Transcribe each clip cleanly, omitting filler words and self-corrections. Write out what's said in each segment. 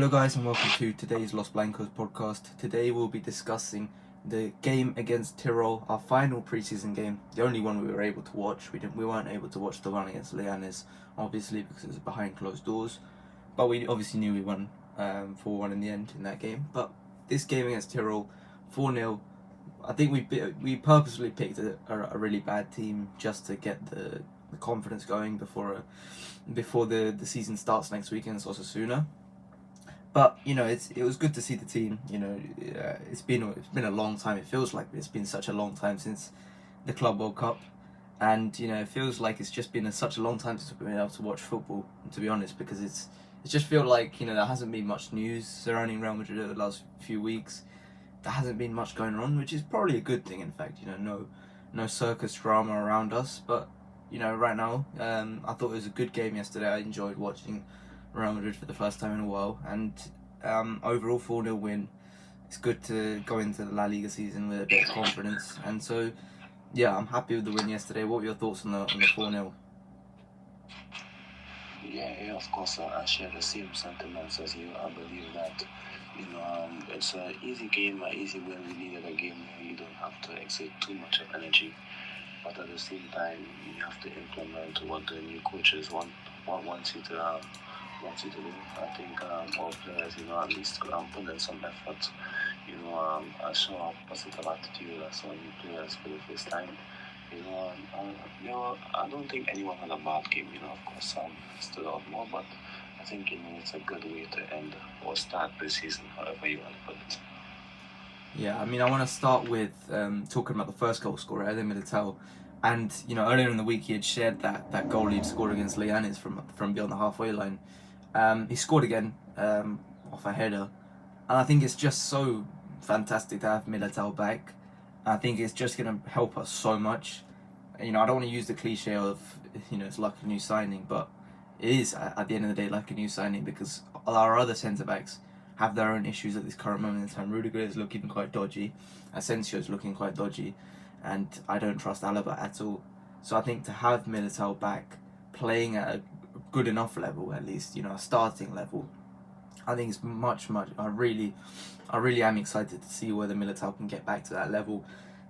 Hello guys and welcome to today's Los Blancos podcast. Today we'll be discussing the game against Tyrol, our final preseason game, the only one we were able to watch. We weren't able to watch the one against Leanes, obviously, because it was behind closed doors. But we obviously knew we won 4-1 in the end in that game. But this game against Tyrol, 4-0, I think we purposely picked a really bad team just to get the confidence going before the season starts next weekend against Osasuna. But it was good to see the team. It's been a long time. It feels like it's been such a long time since the Club World Cup, and it feels like it's just been such a long time since we've been able to watch football. To be honest, because it's just feel like there hasn't been much news surrounding Real Madrid over the last few weeks. There hasn't been much going on, which is probably a good thing. In fact, no circus drama around us. But right now, I thought it was a good game yesterday. I enjoyed watching Real Madrid for the first time in a while, and overall 4-0 win. It's good to go into the La Liga season with a bit of confidence, and so I'm happy with the win yesterday. What were your thoughts on the 4-0? Yeah, of course, I share the same sentiments as you. I believe that it's an easy game, an easy win. We needed a game where you don't have to exert too much of energy, but at the same time you have to implement what the new coaches wants you to do. I think all players, at least put in some effort. I saw a positive attitude. I saw new players for the first time. I don't think anyone had a bad game. Of course, some stood out more, but I think it's a good way to end or start the season, however you want to put it. Yeah, I want to start with talking about the first goal scorer, Eden Militao. And earlier in the week he had shared that goal he'd scored against Leanes from beyond the halfway line. He scored again off a header, and I think it's just so fantastic to have Militao back. I think it's just going to help us so much. I don't want to use the cliche of it's like a new signing, but it is at the end of the day like a new signing, because our other centre backs have their own issues at this current moment in time. Rudiger is looking quite dodgy, Asensio is looking quite dodgy, and I don't trust Alaba at all. So I think to have Militao back playing at a good enough level, at least a starting level, I think it's much. I really am excited to see whether Militao can get back to that level,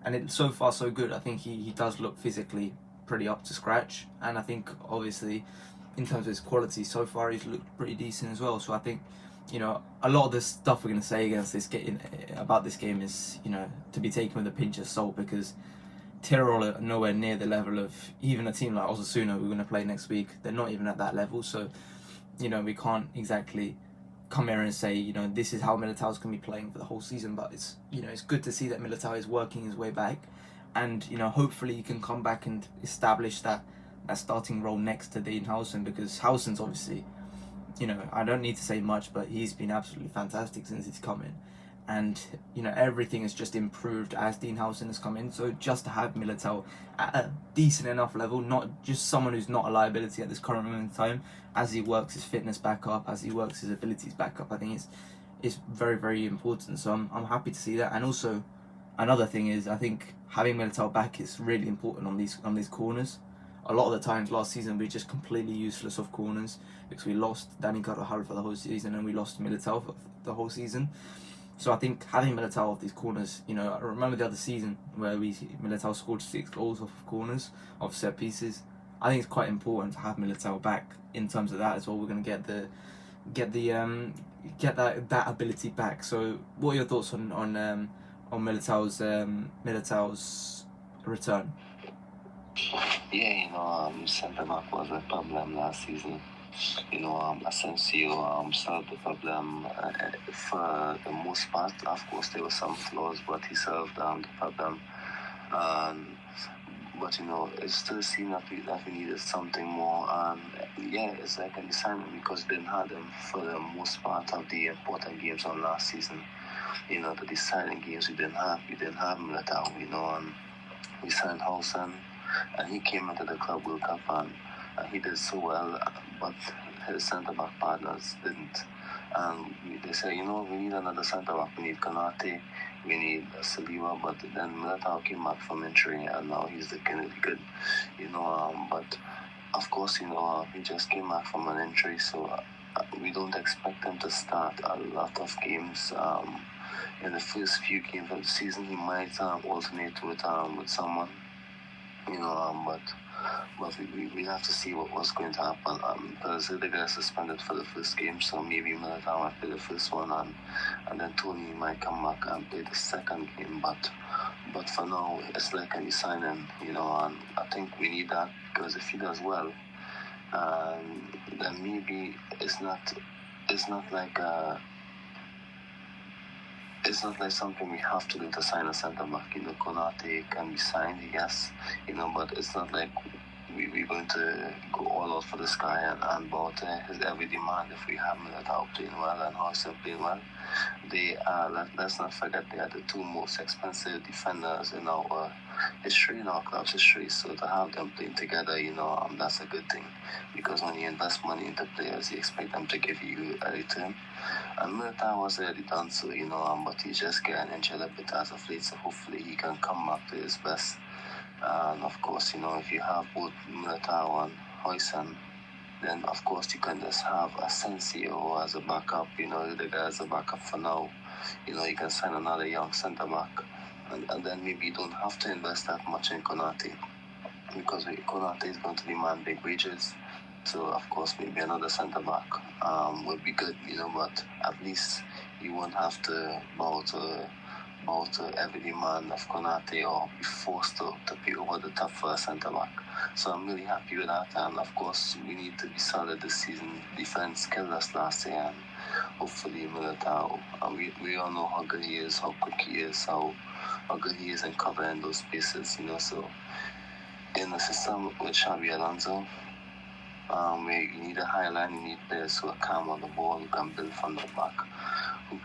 and it's so far so good. I think he does look physically pretty up to scratch, and I think obviously in terms of his quality so far he's looked pretty decent as well. So I think a lot of the stuff we're going to say about this game is to be taken with a pinch of salt, because Tyrol are nowhere near the level of even a team like Osasuna we're going to play next week. They're not even at that level, so we can't exactly come here and say this is how Militao's going to be playing for the whole season. But it's it's good to see that Militao is working his way back, and hopefully he can come back and establish that starting role next to Dean Howson, because Howson's obviously I don't need to say much, but he's been absolutely fantastic since he's come in. And everything has just improved as Dean Howson has come in. So just to have Militao at a decent enough level, not just someone who's not a liability at this current moment in time, as he works his fitness back up, as he works his abilities back up, I think it's very, very important. So I'm happy to see that. And also another thing is, I think having Militao back is really important on these corners. A lot of the times last season we were just completely useless off corners, because we lost Dani Carvajal for the whole season and we lost Militao for the whole season. So I think having Militao off these corners, I remember the other season where Militao scored 6 goals off of corners, off set pieces. I think it's quite important to have Militao back in terms of that as well. We're going to get that ability back. So what are your thoughts on Militao's return? Yeah, centre back was a problem last season. Asensio solved the problem for the most part. Of course, there were some flaws, but he solved the problem. But it still seemed that we needed something more. It's like an assignment, because we didn't have him for the most part of the important games on last season. The deciding games we didn't have Militao. We signed Howson, and he came into the Club World Cup, and he did so well, but his centre-back partners didn't. And they said, we need another centre-back. We need Konate, we need Saliba, but then Militao came back from injury, and now he's looking really good. But of course, he just came back from an injury, so we don't expect him to start a lot of games. In the first few games of the season, he might alternate with someone, but we have to see what's going to happen. Because the guy suspended for the first game, so maybe Militao might play the first one, and then Tony might come back and play the second game. But for now, it's like any signing, and I think we need that, because if he does well, then maybe it's not like it's not like something we have to do to sign a centre back. Konate can be signed, yes, but it's not like we're going to go all out for this guy and bow to his every demand if we have Militao playing well and Hudson playing well. They are, let's not forget, they are the two most expensive defenders in our history, in our club's history. So to have them playing together, that's a good thing. Because when you invest money into players, you expect them to give you a return. And Militao was already done so, but he's just getting injured a bit as of late. So hopefully he can come back to his best. And of course, if you have both Militao and Hoyson, then of course you can just have Asensio as a backup, the guy as a backup for now. You can sign another young centre back, and then maybe you don't have to invest that much in Konate, because Konate is going to demand big wages. So of course maybe another centre back would be good, but at least you won't have to bow to every demand of Konate or be forced to pay over the top for a centre back. So I'm really happy with that, and of course we need to be solid this season. Defense killed us last year, and hopefully Militao, we all know how good he is, how quick he is, how good he is in covering those spaces, So in the system with Xabi Alonso, where you need a high line, you need players who are calm on the ball, who can build from the back, who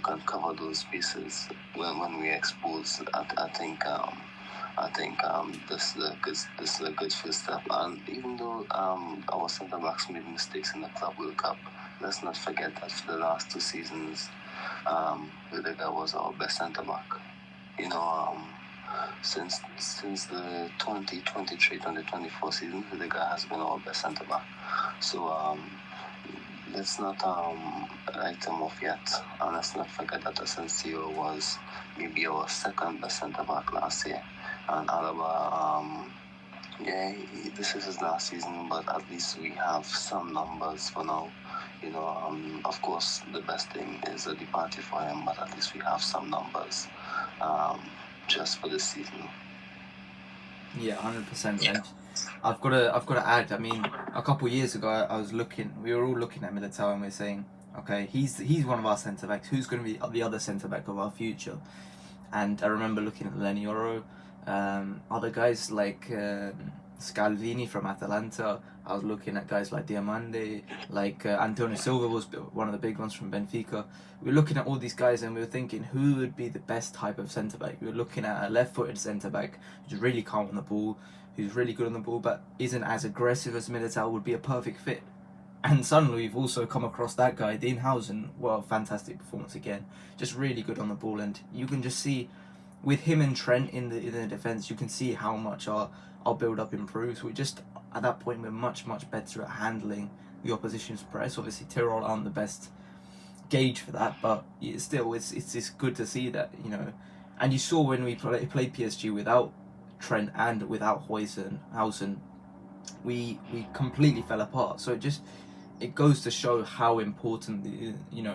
can cover those spaces when we expose. I think this is a good first step. And even though our centre backs made mistakes in the Club World Cup, let's not forget that for the last 2 seasons, Rudiger was our best centre back. Since the 2023-2024 season, Rudiger has been our best centre back. So let's not write him off yet, and let's not forget that Asensio was maybe our second best centre back last year, and Alaba, this is his last season, but at least we have some numbers for now. Of course, the best thing is a departure for him, but at least we have some numbers just for this season. Yeah, 100%. And I've got to add. I mean, a couple of years ago, we were all looking at Militao and we are saying, okay, he's one of our centre backs. Who's going to be the other centre back of our future? And I remember looking at Lenioro, other guys like Scalvini from Atalanta. I was looking at guys like Diamande, like Antonio Silva was one of the big ones from Benfica. We were looking at all these guys and we were thinking who would be the best type of centre back. We were looking at a left-footed centre back who's really calm on the ball, who's really good on the ball, but isn't as aggressive as Militao, would be a perfect fit. And suddenly we've also come across that guy, Dean Housen. Well, fantastic performance again, just really good on the ball, and you can just see with him and Trent in the defence, you can see how much our build up improves. We're just at that point we're much better at handling the opposition's press. Obviously, Tyrol aren't the best gauge for that, but still, it's good to see that, And you saw when we played PSG without Trent and without Housen, we completely fell apart. So it goes to show how important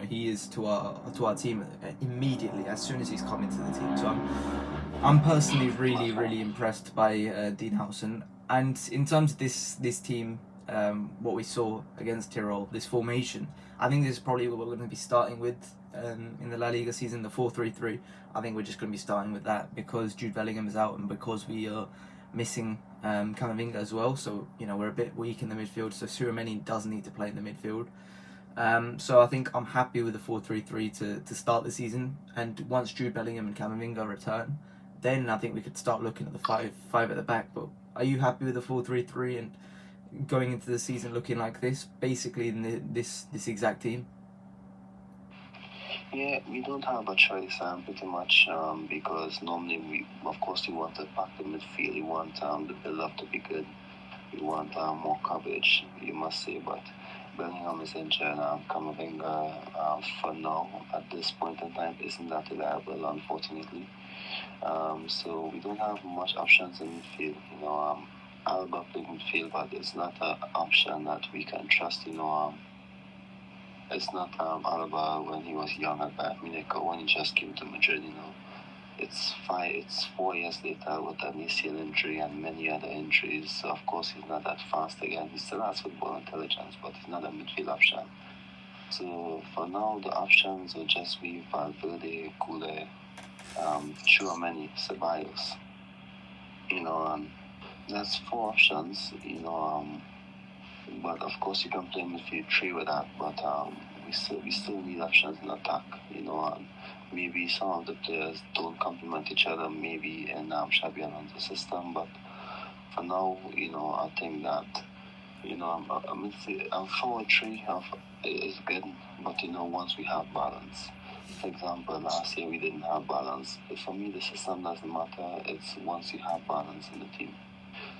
he is to our team immediately as soon as he's come into the team. So I'm personally really impressed by Dean Housen. And in terms of this team, what we saw against Tyrol, this formation, I think this is probably what we're going to be starting with in the La Liga season, the 4-3-3. I think we're just going to be starting with that because Jude Bellingham is out and because we are missing Camavinga as well, so we're a bit weak in the midfield, so Surameni does need to play in the midfield. So I think I'm happy with the 4-3-3 to start the season, and once Jude Bellingham and Camavinga return, then I think we could start looking at the five at the back. But are you happy with the 4-3-3 and going into the season looking like this, basically in this exact team? Yeah, we don't have a choice pretty much because normally we want to pack the midfield, we want the build up to be good, we want more coverage, you must say, but Bellingham is injured. Camavinga, for now, at this point in time, isn't that reliable, unfortunately. So we don't have much options in midfield. Alba played midfield, but it's not an option that we can trust. It's not Alba when he was young at Bayern Munich or when he just came to Madrid. It's 4 years later with an ACL injury and many other injuries. So of course he's not that fast again. He still has football intelligence, but he's not a midfield option. So for now, the options will just be Valverde, Kule, Chouameni, Ceballos. That's 4 options. But of course you can play midfield 3 with that. But we still need options in attack. Maybe some of the players don't complement each other. Maybe in Xabi Alonso's system. But for now, I think that I'm forward 3 is good. But once we have balance. For example, last year we didn't have balance. For me, the system doesn't matter. It's once you have balance in the team.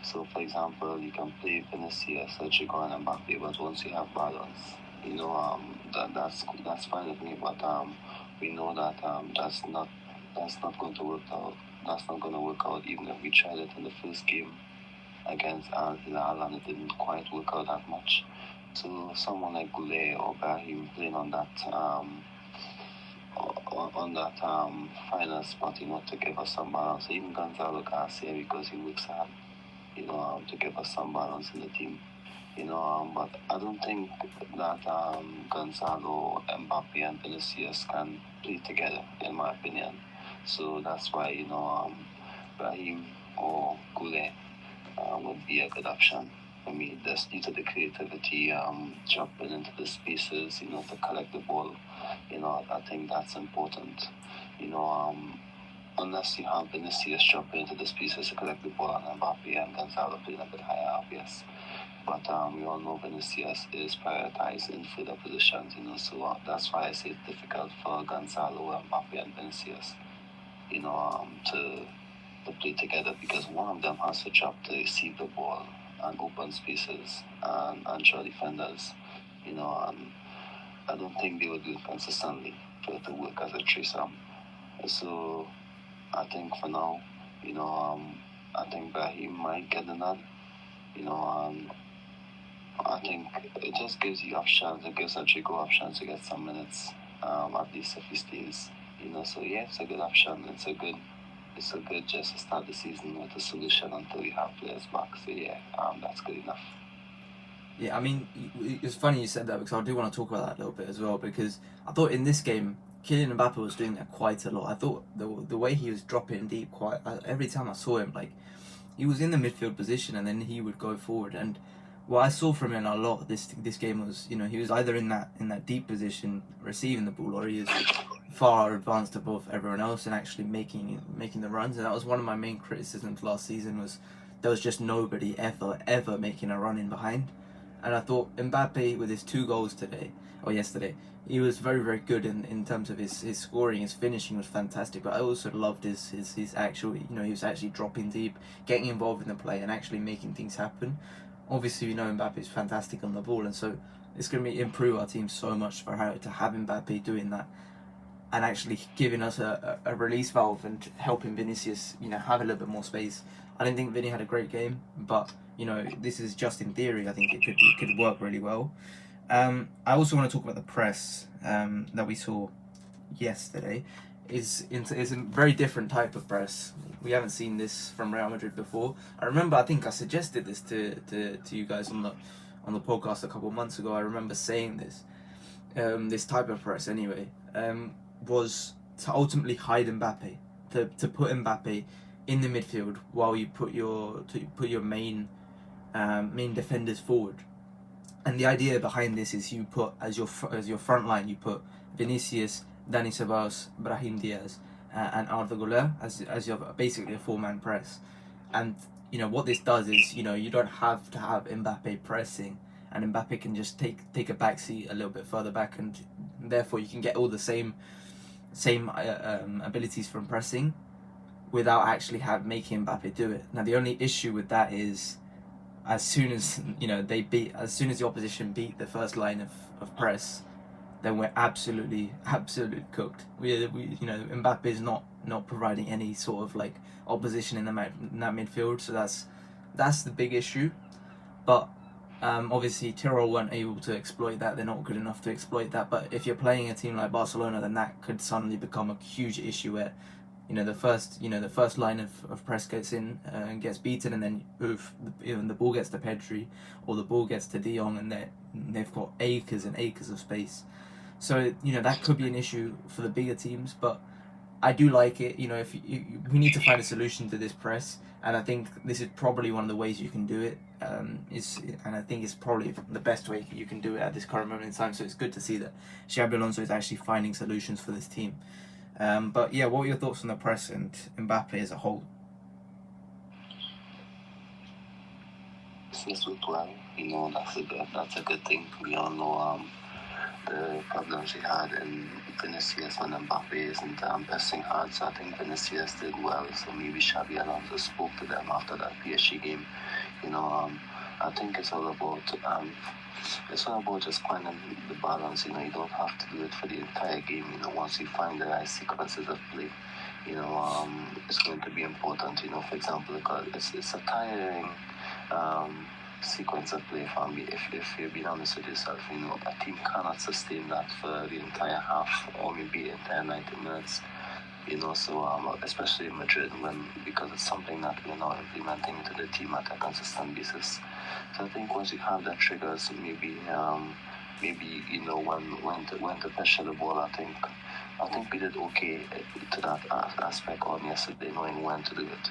So, for example, you can play Vinicius, Rodrigo, and Mbappe, but once you have balance, that's fine with me. But we know that that's not going to work out. That's not going to work out. Even if we tried it in the first game against Al Hilal, and it didn't quite work out that much. So, someone like Goulet or Brahim playing on that final spot, to give us some balance. Even Gonzalo Garcia, because he works hard, to give us some balance in the team. But I don't think that Gonzalo, Mbappe, and Vinicius can play together, in my opinion. So that's why, Brahim or Goulet would be a good option for me. Just due to the creativity, jumping into the spaces, to collect the ball. I think that's important. Unless you have Vinicius jumping into the spaces to collect the ball and Mbappe and Gonzalo playing a bit higher up, yes. But we all know Vinicius is prioritized in further positions, so that's why I say it's difficult for Gonzalo, Mbappe, and Vinicius, to play together because one of them has to jump to receive the ball and open spaces and draw defenders, and I don't think they would do it consistently for it to work as a threesome. So I think for now, I think Brahim might get the nod. I think it just gives you options. It gives Rodrigo options to get some minutes, at least if he stays. So yeah, it's a good option. It's a good just to start the season with a solution until we have players back. So yeah, that's good enough. Yeah, I mean, it's funny you said that because I do want to talk about that a little bit as well because I thought in this game, Kylian Mbappe was doing that quite a lot. I thought the way he was dropping deep every time I saw him, like, he was in the midfield position and then he would go forward. And what I saw from him a lot this game was, he was either in that deep position receiving the ball or he was far advanced above everyone else and actually making the runs. And that was one of my main criticisms last season was there was just nobody ever making a run in behind. And I thought Mbappe with his 2 goals yesterday, he was very, very good in terms of his scoring. His finishing was fantastic, but I also loved his actual, he was actually dropping deep, getting involved in the play and actually making things happen. Obviously, Mbappe is fantastic on the ball, and so it's going to improve our team so much for how to have Mbappe doing that and actually giving us a release valve and helping Vinicius, have a little bit more space. I didn't think Vinny had a great game, but this is just in theory. I think it could work really well. I also want to talk about the press that we saw yesterday. Is a very different type of press. We haven't seen this from Real Madrid before. I think I suggested this to you guys on the podcast a couple of months ago. I remember saying this. This type of press anyway was to ultimately hide Mbappe, to put Mbappe in the midfield while you put your main defenders forward. And the idea behind this is you put as your front line, you put Vinicius, Dani Ceballos, Brahim Diaz, and Arda Güler as your basically a 4-man press. And what this does is you don't have to have Mbappe pressing, and Mbappe can just take a back seat a little bit further back, and therefore you can get all the same abilities from pressing without actually making Mbappe do it. Now the only issue with that is as soon as as soon as the opposition beat the first line of press, then we're absolutely cooked. We Mbappe is not providing any sort of like opposition in that midfield, so that's the big issue. But obviously Tyrrell weren't able to exploit that. They're not good enough to exploit that. But if you're playing a team like Barcelona, then that could suddenly become a huge issue where the first line of press gets in and gets beaten, and then the ball gets to Pedri or the ball gets to De Jong, and they've got acres and acres of space. So that could be an issue for the bigger teams, but I do like it. If we need to find a solution to this press, and I think this is probably one of the ways you can do it. And I think it's probably the best way you can do it at this current moment in time. So it's good to see that Xabi Alonso is actually finding solutions for this team. But yeah, what are your thoughts on the press and Mbappe as a whole? Yes, with well, that's a good thing. We all know the problems he had in Vinicius when Mbappe isn't pressing hard. So I think Vinicius did well. So maybe Xabi Alonso spoke to them after that PSG game. I think it's all about just finding the balance. You don't have to do it for the entire game. Once you find the right sequences of play, it's going to be important. For example, because it's a tiring sequence of play for me. If you're being honest with yourself, a team cannot sustain that for the entire half or maybe the entire 90 minutes. So especially in Madrid, because it's something that we're now implementing into the team at a consistent basis. So I think once you have that triggers, maybe when to pressure the ball, I think we did okay to that aspect on yesterday, knowing when to do it.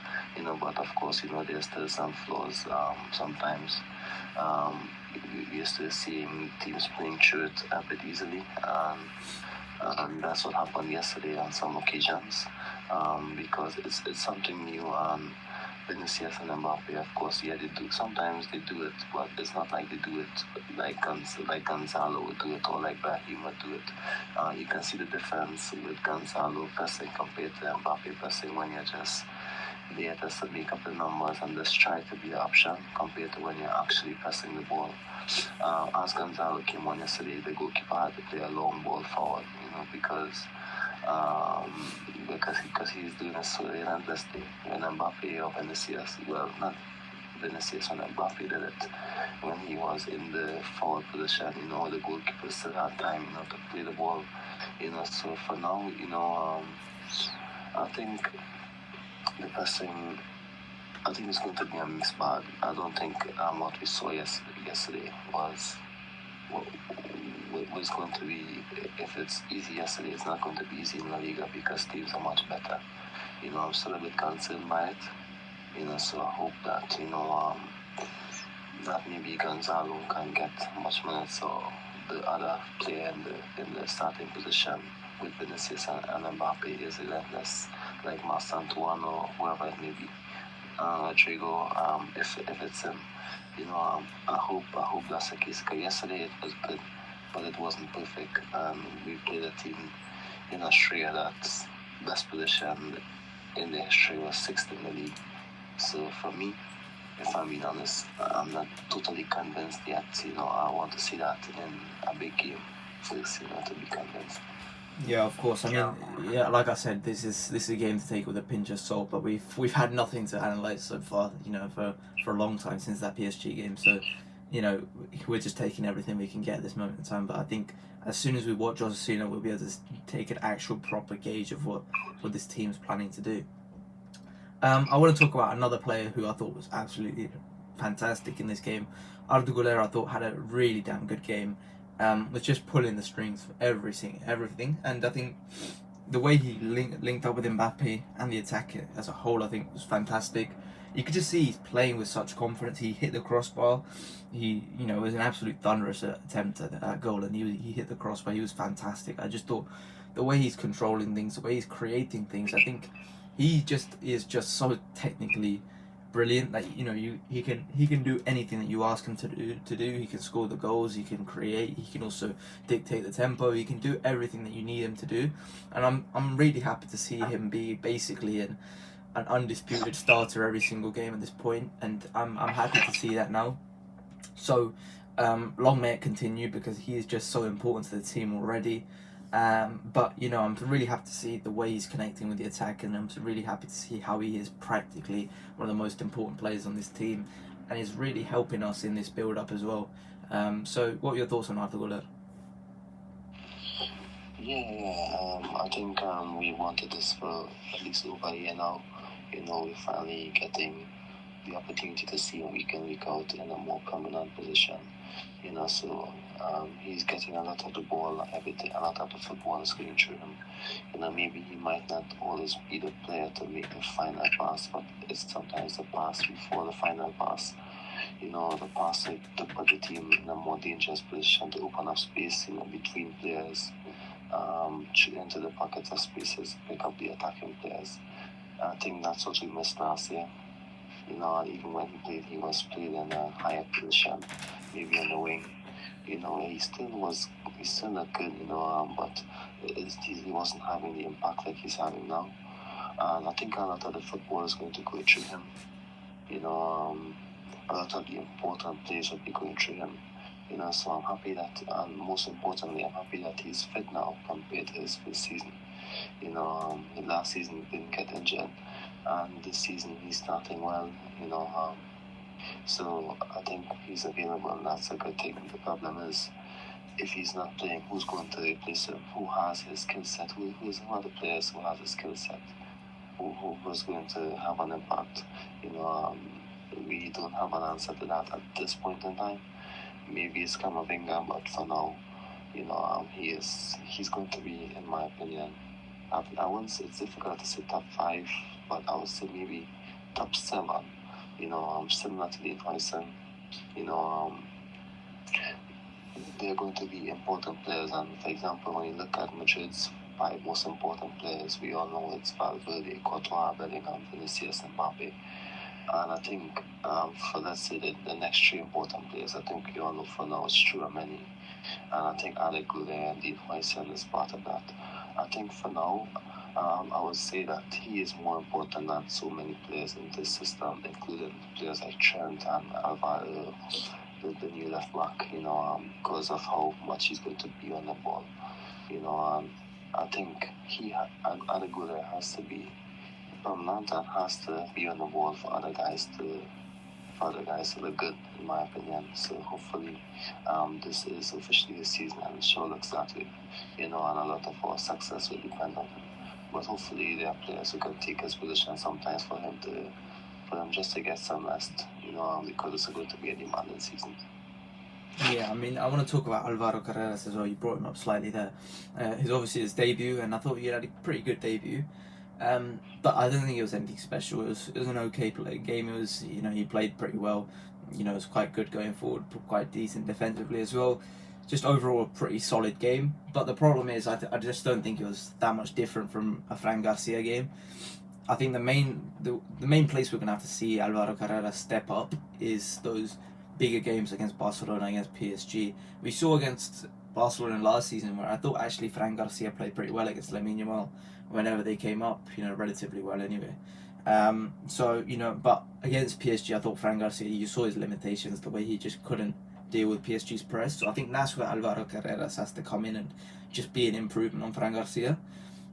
But of course, there's still some flaws. Sometimes we're still seeing teams playing through it a bit easily. And that's what happened yesterday on some occasions, because it's something new. Vinicius and Mbappe, of course, yeah, sometimes they do it, but it's not like they do it like Gonzalo would do it or like Brahim would do it. You can see the difference with Gonzalo pressing compared to Mbappe pressing when you're just there just to make up the numbers and just try to be the option compared to when you're actually pressing the ball. As Gonzalo came on yesterday, the goalkeeper had to play a long ball forward, because he's doing it so relentlessly. When Mbappe or Vinicius, well, not Vinicius, when Mbappe did it, when he was in the forward position, the goalkeeper still had time, to play the ball, So for now, I think the pressing, I think it's going to be a mixed bag. I don't think what we saw yesterday was going to be, if it's easy yesterday, it's not going to be easy in La Liga because teams are much better. I'm still a bit concerned by it. So I hope that, that maybe Gonzalo can get much minutes or the other player in the starting position with Vinicius and Mbappe is relentless, like Mastantuan or whoever it may be. Rodrigo, if it's him, I hope that's the case. Because yesterday it was good, but it wasn't perfect. We played a team in Australia that's best position in the history was sixth in the league. So for me, if I'm being honest, I'm not totally convinced yet. I want to see that in a big game first, to be convinced. Yeah, of course. I mean, yeah, like I said, this is a game to take with a pinch of salt. But we've had nothing to analyze so far, for a long time since that PSG game. So, we're just taking everything we can get at this moment in time. But I think as soon as we watch Osasuna, we'll be able to take an actual proper gauge of what this team's planning to do. I want to talk about another player who I thought was absolutely fantastic in this game. Arda Güler, I thought, had a really damn good game. Was just pulling the strings for everything, and I think the way he linked up with Mbappe and the attack as a whole, I think, was fantastic. You could just see he's playing with such confidence. He hit the crossbar. It was an absolute thunderous attempt at that goal, and he hit the crossbar. He was fantastic. I just thought the way he's controlling things, the way he's creating things, I think he just is just so technically brilliant. Like he can do anything that you ask him to do. He can score the goals. He can create. He can also dictate the tempo. He can do everything that you need him to do. And I'm really happy to see him be basically an undisputed starter every single game at this point, and I'm happy to see that now. So long may it continue because he is just so important to the team already. But I'm really happy to see the way he's connecting with the attack, and I'm really happy to see how he is practically one of the most important players on this team, and is really helping us in this build up as well. So what are your thoughts on Arthur Guler? I think we wanted this for at least over a year now. We're finally getting the opportunity to see him week in, week out in a more prominent position. So he's getting a lot of the ball, everything, a lot of the football is going through him. Maybe he might not always be the player to make the final pass, but it's sometimes the pass before the final pass. The pass to put the team in a more dangerous position, to open up space, between players, into the pockets of spaces, pick up the attacking players. I think that's what we missed last year. Even when he was played in a higher position, maybe on the wing. He still not good, but he wasn't having the impact like he's having now. And I think a lot of the football is going to go through him. A lot of the important plays will be going through him. So I'm happy that, and most importantly, I'm happy that he's fit now compared to his first season. Last season he didn't get injured, and this season he's starting well. So I think he's available, and that's a good thing. The problem is, if he's not playing, who's going to replace him? Who has his skill set? Who are the players who has his skill set? Who's going to have an impact? We don't have an answer to that at this point in time. Maybe it's Camavinga, but for now, he's going to be, in my opinion, I wouldn't say it's difficult to say top 5, but I would say maybe top 7. Similar to the Tyson. They're going to be important players, and for example, when you look at Madrid's 5 most important players, we all know it's Valverde, Courtois, Bellingham, Vinicius, and Mbappe. And I think for, let's say, the next 3 important players, I think we all know for now it's Chouameni. And I think Alec Goulart and Dean Huijsen is part of that. I think for now, I would say that he is more important than so many players in this system, including players like Trent and Alvaro, the new left back, because of how much he's going to be on the ball. I think Alec Goulart has to be prominent and has to be on the ball for other guys to look good, in my opinion. So hopefully, this is officially the season, and it sure looks that way. And a lot of our success will depend on him. But hopefully, there are players who can take his position sometimes for him just to get some rest. Because it's going to be a demanding season. Yeah, I want to talk about Alvaro Carreras as well. You brought him up slightly there. His obviously his debut, and I thought he had a pretty good debut. But I don't think it was anything special. It was an okay game. It was, he played pretty well. It was quite good going forward, quite decent defensively as well. Just overall a pretty solid game. But the problem is, I just don't think it was that much different from a Fran Garcia game. I think the main place we're gonna have to see Alvaro Carreras step up is those bigger games against Barcelona, against PSG. We saw against Barcelona last season where I thought actually Fran Garcia played pretty well against Lamine Yamal whenever they came up, relatively well anyway. But against PSG, I thought Fran Garcia, you saw his limitations, the way he just couldn't deal with PSG's press. So I think that's where Alvaro Carreras has to come in and just be an improvement on Fran Garcia.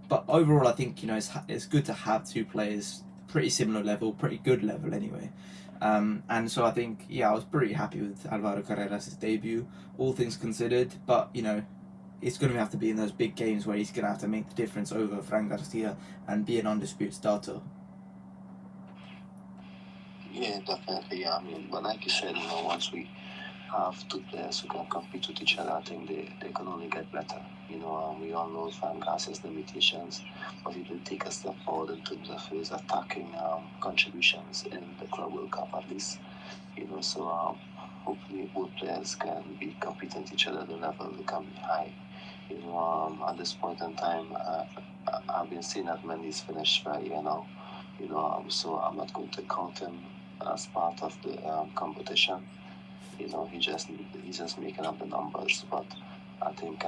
But overall, I think it's good to have 2 players pretty similar level, pretty good level anyway. And so I think I was pretty happy with Alvaro Carreras' debut, all things considered. But it's going to have to be in those big games where he's going to have to make the difference over Fran Garcia and be an undisputed starter. Yeah, definitely. But like you said, once we have 2 players who can compete with each other, I think they can only get better. We all know Van Gaa's limitations, but he did take a step forward in terms of his attacking contributions in the Club World Cup at least. So hopefully both players can be competing with each other at the level they can be high. At this point in time, I've been seeing that Mendy's finished for a year now. So I'm not going to count him as part of the competition. He's just making up the numbers. But I think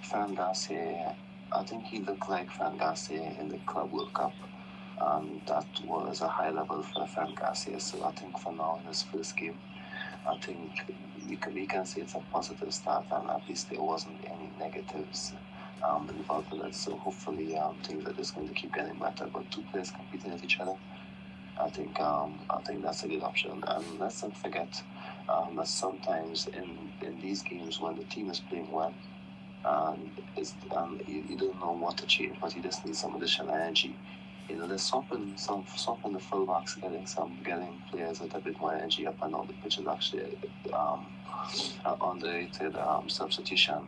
Fran Garcia, I think he looked like Fran Garcia in the Club World Cup. That was a high level for Fran Garcia. So I think for now, in his first game, I think we can say it's a positive start, and at least there wasn't any negatives involved with it. So hopefully, things are just going to keep getting better. But two players competing with each other, I think that's a good option. And let's not forget that sometimes in these games when the team is playing well, you don't know what to change, but you just need some additional energy. There's swapping the fullbacks, getting players with a bit more energy up and down the pitch is actually underrated substitution.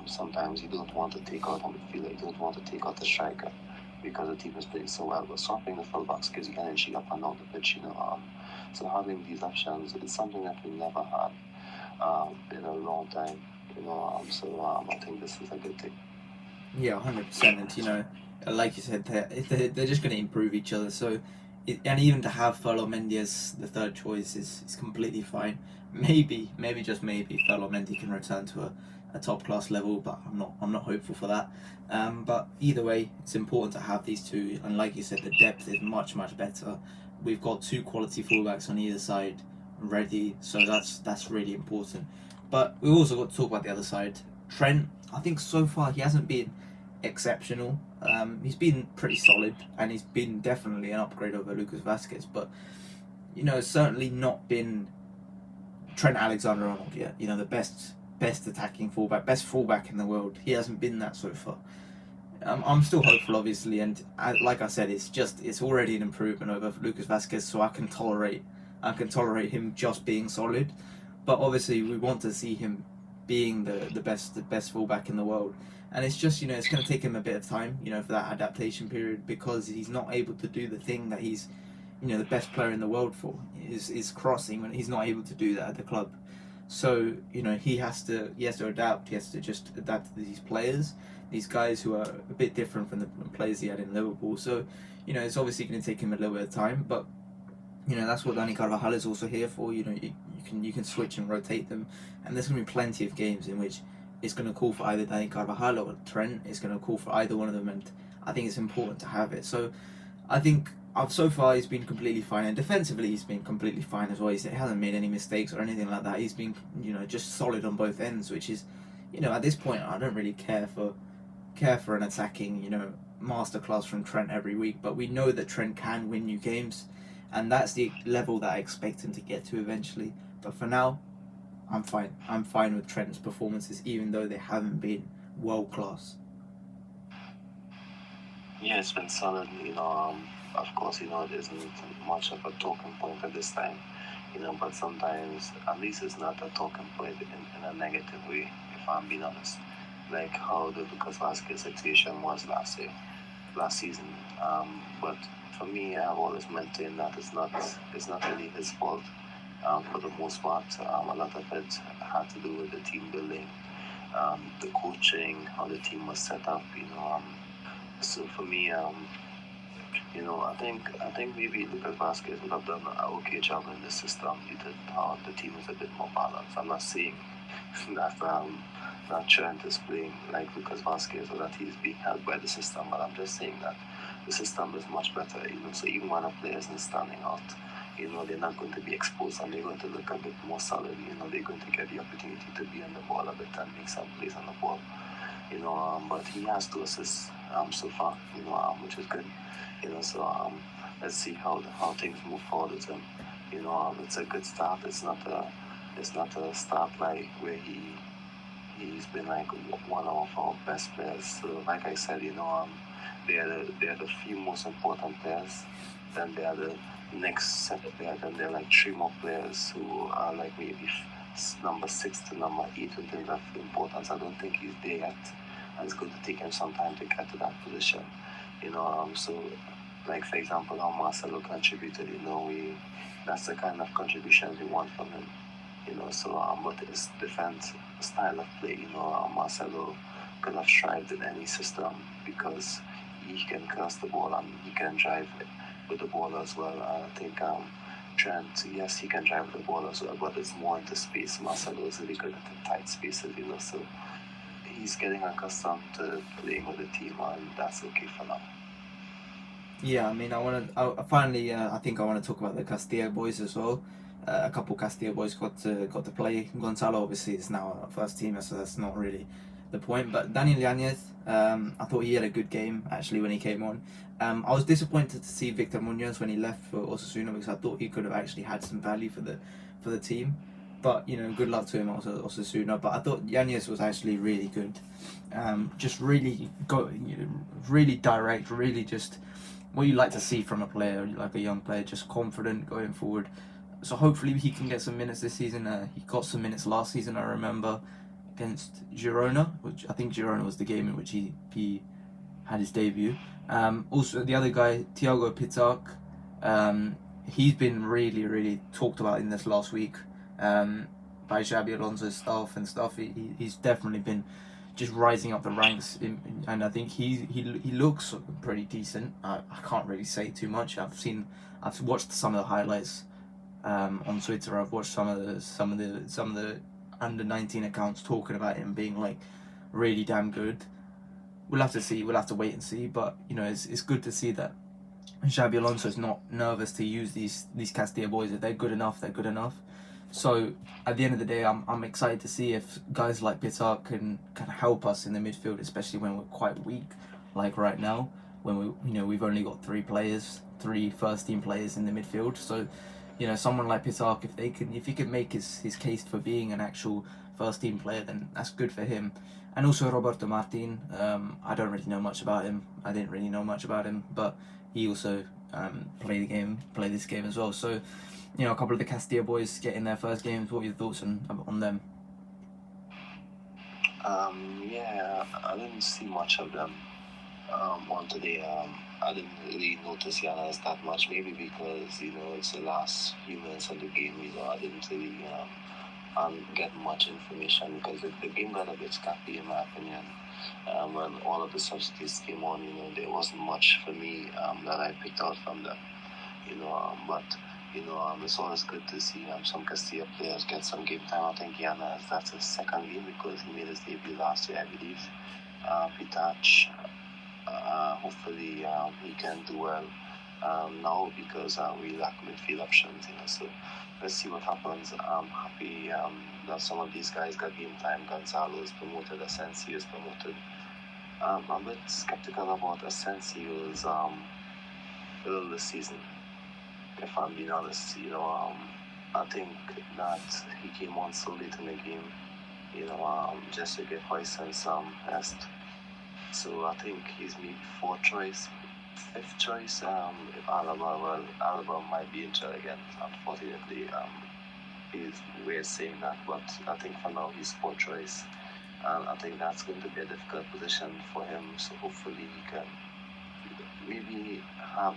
Sometimes you don't want to take out a midfielder, you don't want to take out the striker because the team is playing so well. But swapping the fullbacks gives you energy up and down the pitch. So having these options is something that we never had in a long time. I think this is a good thing. Yeah, 100%. And like you said, they're just going to improve each other. So, and even to have Ferland Mendy as the third choice is completely fine. Maybe just maybe Ferland Mendy can return to a top class level, but I'm not hopeful for that. But either way, it's important to have these two. And like you said, the depth is much better. We've got two quality fullbacks on either side ready, so that's really important. But we also got to talk about the other side. Trent, I think so far he hasn't been exceptional. He's been pretty solid, and he's been definitely an upgrade over Lucas Vazquez. But certainly not been Trent Alexander-Arnold yet. The best attacking fullback, best fullback in the world. He hasn't been that so far. I'm still hopeful, obviously, and like I said, it's already an improvement over Lucas Vazquez, so I can tolerate him just being solid. But obviously, we want to see him being the best fullback in the world, and it's just it's going to take him a bit of time for that adaptation period, because he's not able to do the thing that he's the best player in the world for is crossing, when he's not able to do that at the club. So he has to adapt. He has to just adapt to these players, these guys who are a bit different from the players he had in Liverpool. So it's obviously going to take him a little bit of time, but that's what Dani Carvajal is also here for. You can switch and rotate them, and there's going to be plenty of games in which it's going to call for either Dani Carvajal or Trent. It's going to call for either one of them, and I think it's important to have it. So I think so far he's been completely fine, and defensively he's been completely fine as well. He hasn't made any mistakes or anything like that. He's been just solid on both ends, which is at this point I don't really care for an attacking masterclass from Trent every week, but we know that Trent can win you games, and that's the level that I expect him to get to eventually. But for now, I'm fine. I'm fine with Trent's performances, even though they haven't been world class. Yeah, it's been solid. Of course, it isn't much of a talking point at this time. But sometimes, at least it's not a talking point in a negative way, if I'm being honest. Like how the Lucas Vazquez situation was last season. But for me, I've always maintained that it's not really his fault. For the most part, a lot of it had to do with the team building, the coaching, how the team was set up. So for me, I think maybe Lucas Vazquez would have done an okay job in the system. He did. The team is a bit more balanced. I'm not saying that Trent is playing like Lucas Vazquez or that he's being held by the system, but I'm just saying that the system is much better. So even when a player isn't standing out, they're not going to be exposed, and they're going to look a bit more solid. They're going to get the opportunity to be on the ball a bit and make some plays on the ball. But he has 2 assists so far, which is good. Let's see how things move forward with him. It's a good start. It's not a start like where he's been like one of our best players. So like I said, they're the few most important players. Then they are the next set of players, and they're like 3 more players who are like maybe number 6 to number 8 in terms of importance. I don't think he's there yet, and it's going to take him some time to get to that position. So like for example, how Marcelo contributed. That's the kind of contributions we want from him. But his defense style of play, Marcelo could have thrived in any system because he can cross the ball and he can drive with the ball as well. I think Trent, yes, he can drive with the ball as well, but it's more into space. Marcelo is really good at the tight spaces, so he's getting accustomed to playing with the team, and that's okay for now. Yeah, I mean, finally. I think I want to talk about the Castilla boys as well. A couple Castilla boys got to play. Gonzalo obviously is now a first teamer, so that's not really the point. But Daniel Yanez, I thought he had a good game actually when he came on. I was disappointed to see Victor Munoz when he left for Osasuna because I thought he could have actually had some value for the team. But good luck to him also Osasuna. But I thought Yanez was actually really good. Just really really direct, really just what you like to see from a player, like a young player, just confident going forward. So hopefully he can get some minutes this season. He got some minutes last season, I remember, against Girona, which I think Girona was the game in which he had his debut. Also, the other guy, Thiago Pitak, he's been really talked about in this last week by Xabi Alonso's staff and stuff. He's definitely been just rising up the ranks, and I think he looks pretty decent. I can't really say too much. I've watched some of the highlights on Twitter. I've watched some of the under-19 accounts talking about him being like really damn good. We'll have to see. We'll have to wait and see. But it's good to see that Xabi Alonso is not nervous to use these Castilla boys. If they're good enough, they're good enough. So at the end of the day, I'm excited to see if guys like Pitar can help us in the midfield, especially when we're quite weak, like right now, when we've only got three first team players in the midfield. So someone like Pitar, if he can make his case for being an actual first team player, then that's good for him. And also Roberto Martin, I don't really know much about him. I didn't really know much about him, but he also played this game as well. So a couple of the Castilla boys getting their first games. What are your thoughts on them? Yeah, I didn't see much of them on today. I didn't really notice Yanas that much, maybe because it's the last few minutes of the game. I didn't really get much information because the game got a bit scrappy in my opinion. When all of the substitutes came on, there wasn't much for me that I picked out from them. But it's always good to see some Castilla players get some game time. I think Yana, that's his second game because he made his debut last year, I believe. Pitach, hopefully he can do well now because we lack midfield options. So let's see what happens. I'm happy that some of these guys got game time. Gonzalo is promoted, Asensio is promoted. I'm a bit skeptical about Asensio's early this season, if I'm being honest. I think that he came on so late in the game, just to get Hoyce and some rest. So I think he's maybe fourth choice, fifth choice. If Alaba might be injured again. Unfortunately, he's weird saying that, but I think for now he's fourth choice, and I think that's going to be a difficult position for him. So hopefully he can maybe how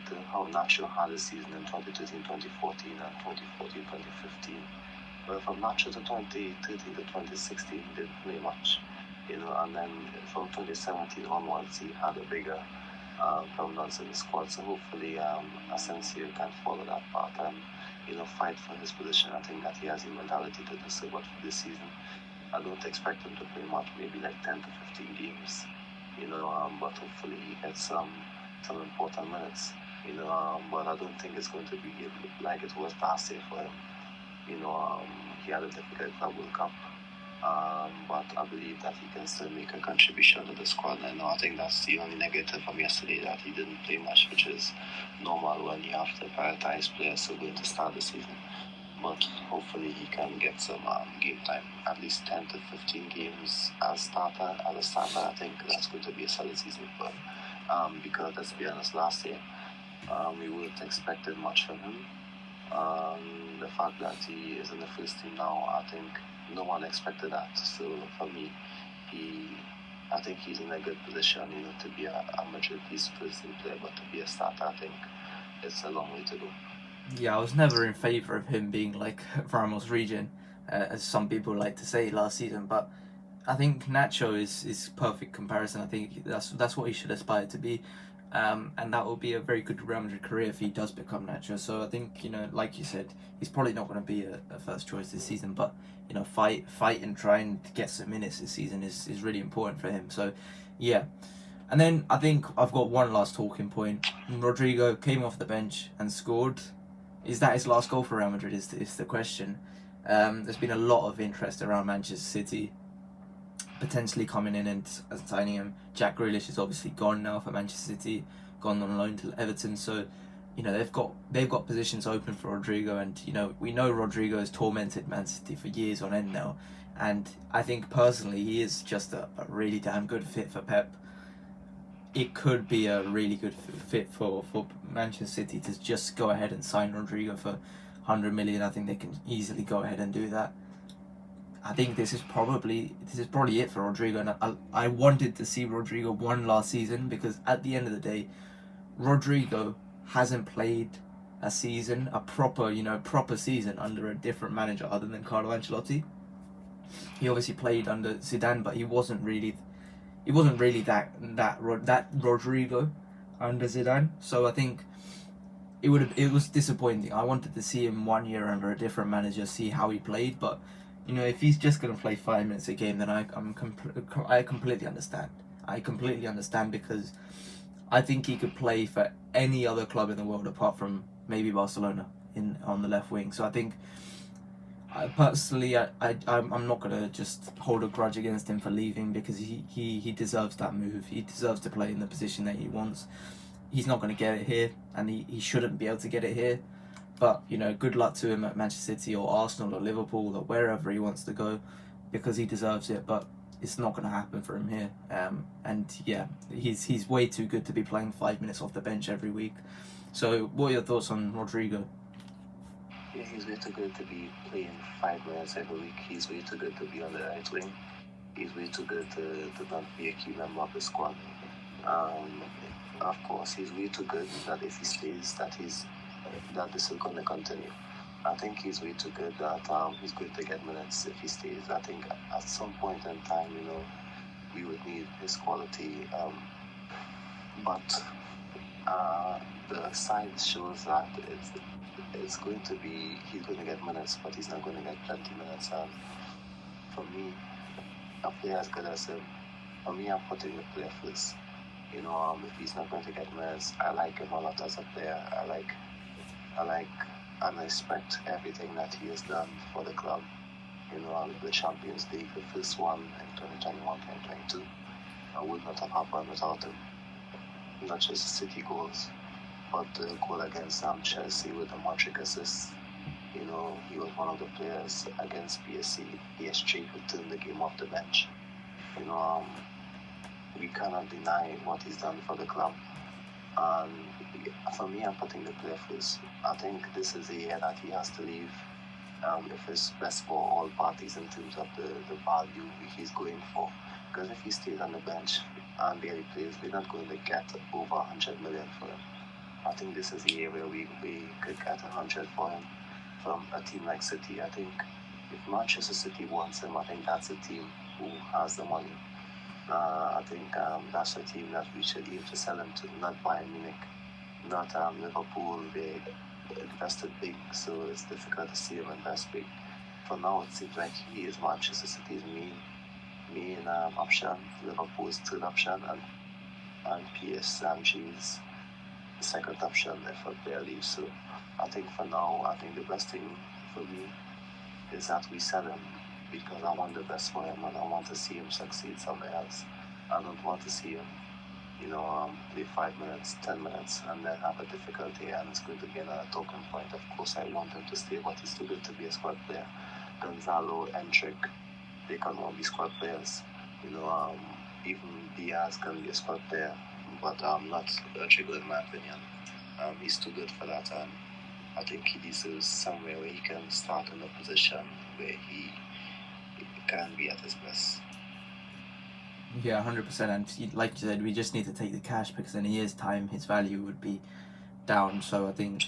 Nacho had a season in 2013, 2014, and 2014, 2015. But from Nacho to 2013 to 2016, he didn't play much. And then from 2017 onwards, he had a bigger prominence in the squad. So hopefully, Asensio can follow that path and fight for his position. I think that he has the mentality to do so. But for this season, I don't expect him to play much. Maybe like 10 to 15 games. But hopefully he gets some important minutes. But I don't think it's going to be like it was last year for him. He had a difficult World Cup. But I believe that he can still make a contribution to the squad. And I think that's the only negative from yesterday, that he didn't play much, which is normal when you have to prioritize players who are going to start the season. But hopefully he can get some game time, at least 10 to 15 games as a starter. I think that's going to be a solid season for him. Because let's be honest, last year we wouldn't expected much from him. The fact that he is in the first team now, I think no one expected that. So for me, I think he's in a good position, to be a Madrid first team player, but to be a starter, I think it's a long way to go. Yeah, I was never in favour of him being like Ramos Regen, as some people like to say last season. But I think Nacho is perfect comparison. I think that's what he should aspire to be, and that will be a very good Real Madrid career if he does become Nacho. So I think like you said, he's probably not going to be a first choice this season, but fight and try and get some minutes this season is really important for him. So yeah. And then I think I've got one last talking point. Rodrigo came off the bench and scored. Is that his last goal for Real Madrid? Is the question. There's been a lot of interest around Manchester City potentially coming in and signing him. Jack Grealish is obviously gone now for Manchester City, gone on loan to Everton. So, they've got positions open for Rodrigo, and we know Rodrigo has tormented Man City for years on end now, and I think personally he is just a really damn good fit for Pep. It could be a really good fit for Manchester City to just go ahead and sign Rodrigo for 100 million. I think they can easily go ahead and do that. I think this is probably it for Rodrigo, and I wanted to see Rodrigo one last season, because at the end of the day, Rodrigo hasn't played a season, a proper season under a different manager other than Carlo Ancelotti. He obviously played under Zidane, but he wasn't really that Rodrigo under Zidane. So I think it was disappointing. I wanted to see him 1 year under a different manager, see how he played. But if he's just gonna play 5 minutes a game, then I completely understand. I completely understand, because I think he could play for any other club in the world apart from maybe Barcelona on the left wing. So I think, personally, I'm not gonna just hold a grudge against him for leaving, because he deserves that move. He deserves to play in the position that he wants. He's not gonna get it here, and he shouldn't be able to get it here. But good luck to him at Manchester City or Arsenal or Liverpool or wherever he wants to go, because he deserves it. But it's not going to happen for him here. And yeah, he's way too good to be playing 5 minutes off the bench every week. So what are your thoughts on Rodrigo? Yeah, he's way too good to be playing 5 minutes every week. He's way too good to be on the right wing. He's way too good to not be a key member of the squad. Of course, he's way too good that if he stays, that this is going to continue. I think he's way too good that he's going to get minutes if he stays. I think at some point in time, we would need his quality. But the science shows that it's going to be, he's going to get minutes, but he's not going to get plenty minutes. And for me, a player as good as him, for me, I'm putting the player first. If he's not going to get minutes, I like him a lot as a player. I like and respect everything that he has done for the club. The Champions League, the first one in 2021-2022, would not have happened without him. Not just the City goals, but the goal against Chelsea with the Modric assist. He was one of the players against PSG who turned the game off the bench. We cannot deny what he's done for the club. And for me, I'm putting the player first. I think this is a year that he has to leave if it's best for all parties in terms of the value he's going for. Because if he stays on the bench and barely plays, we're not going to get over 100 million for him. I think this is a year where we could get 100 for him from a team like City. I think if Manchester City wants him, I think that's a team who has the money. I think that's a team that we should aim to sell him to, not Bayern Munich, not Liverpool. They invested big, so it's difficult to see him invest big. For now, it seems like he is Manchester City's main option, Liverpool's third option, and PSG's second option if a player leaves. So I think for now, the best thing for me is that we sell him, because I want the best for him and I want to see him succeed somewhere else. I don't want to see him, play 5 minutes, 10 minutes, and then have a difficulty, and it's going to be another talking point. Of course, I want him to stay, but he's too good to be a squad player. Gonzalo, Endrick, they can all be squad players. Even Diaz can be a squad player, but not Rodrigo in my opinion. He's too good for that, and I think he deserves somewhere where he can start in a position where he can be at his best. Yeah, 100%. And like you said, we just need to take the cash, because in a year's time his value would be down. So I think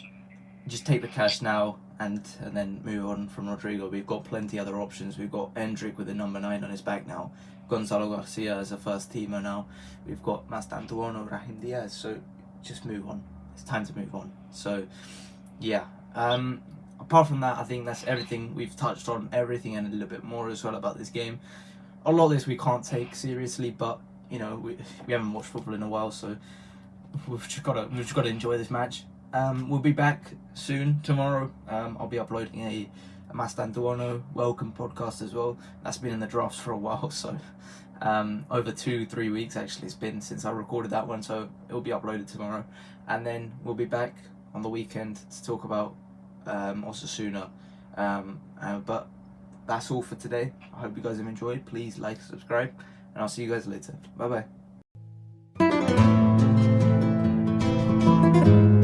just take the cash now and then move on from Rodrigo. We've got plenty other options. We've got Endrick with the number 9 on his back now. Gonzalo Garcia as a first teamer now. We've got Mastantuono, Brahim Diaz. So just move on. It's time to move on. So yeah. Apart from that, I think that's everything. We've touched on everything and a little bit more as well about this game. A lot of this we can't take seriously, but we haven't watched football in a while, so we've just got to enjoy this match. We'll be back soon tomorrow. I'll be uploading a Mastantuono welcome podcast as well. That's been in the drafts for a while, so over 2-3 weeks actually it's been since I recorded that one, so it will be uploaded tomorrow, and then we'll be back on the weekend to talk about Osasuna. But that's all for today. I hope you guys have enjoyed. Please like, subscribe, and I'll see you guys later. Bye bye.